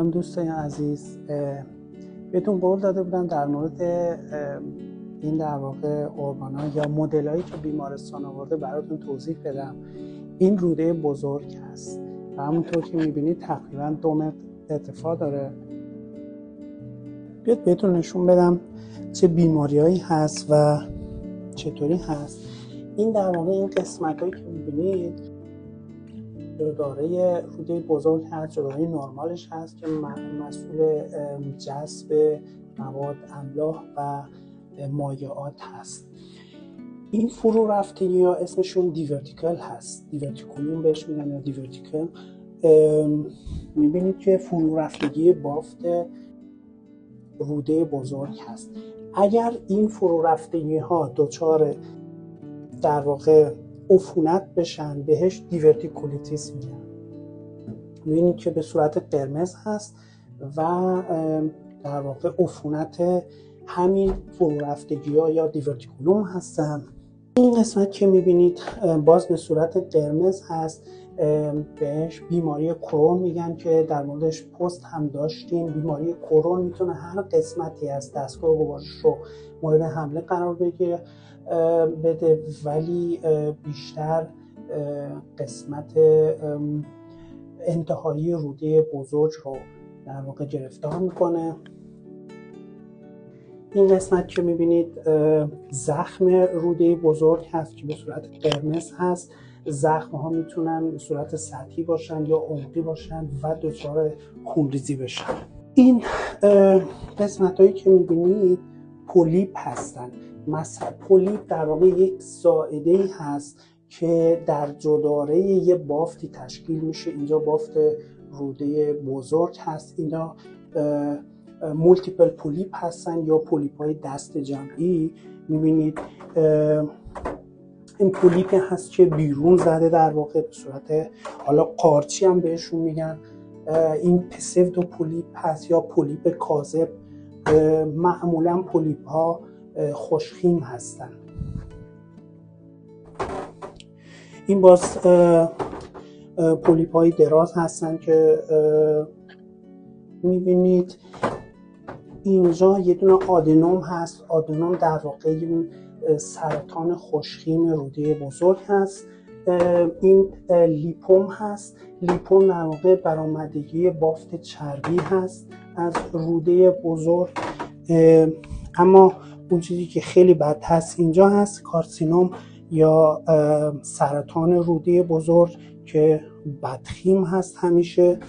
سلام دوستان عزیز. بهتون قول داده بودم در مورد این در واقع ارگانا یا مدلایی که بیمارستان آورده براتون توضیح بدم. این روده بزرگ هست و همونطور که میبینید تقریبا 2 متر ارتفاع داره. بیاد بهتون نشون بدم چه بیماریایی هست و چطوری هست. این در واقع این قسمتایی که میبینید جداره روده بزرگ هست، جداره نرمالش هست که مسئول جذب مواد املاح و مایعات هست. این فرو رفتگی ها اسمشون دیورتیکل هست، دیورتیکولوم بهش میگن یا دیورتیکل. میبینید که فرو رفتگی بافت روده بزرگ هست. اگر این فرو رفتگی ها دچار در واقع عفونت بشن بهش دیورتیکولیتیس میگن. میبینید که به صورت قرمز هست و در واقع عفونت همین فرو رفتگی ها یا دیورتیکولوم هستن. این قسمت که میبینید باز به صورت قرمز هست، بهش بیماری کرون میگن که در موردش پست هم داشتیم. بیماری کرون میتونه هر قسمتی از دستگاه گوارش رو مورد حمله قرار بده، ولی بیشتر قسمت انتهایی روده بزرگ رو در واقع گرفتار میکنه. این قسمت که میبینید زخم روده بزرگ هست که به صورت قرمز هست. زخم ها میتونن به صورت سطحی باشن یا عمقی باشن و دچار خونریزی بشن. این قسمت هایی که میبینید پولیپ هستن. مثلا پولیپ در واقع یک زائده هست که در جداره یه بافتی تشکیل میشه. اینجا بافت روده بزرگ هست. اینا مولتیپل پولیپ هستن یا پولیپ های دست جمعی. میبینید این پولیپ هست که بیرون زده در واقع به صورت حالا قارچی هم بهشون میگن. این پسودو پولیپ هست یا پولیپ کاذب. معمولا پولیپ ها خوشخیم هستن. این باز پولیپ های دراز هستن که میبینید اینجا یه دونه آدنوم هست. آدنوم در واقع این سرطان خوشخیم روده بزرگ هست. این لیپوم هست. لیپوم در واقع برآمدگی بافت چربی هست از روده بزرگ. اما اون چیزی که خیلی بد هست اینجا هست کارسینوم یا سرطان روده بزرگ که بدخیم هست همیشه.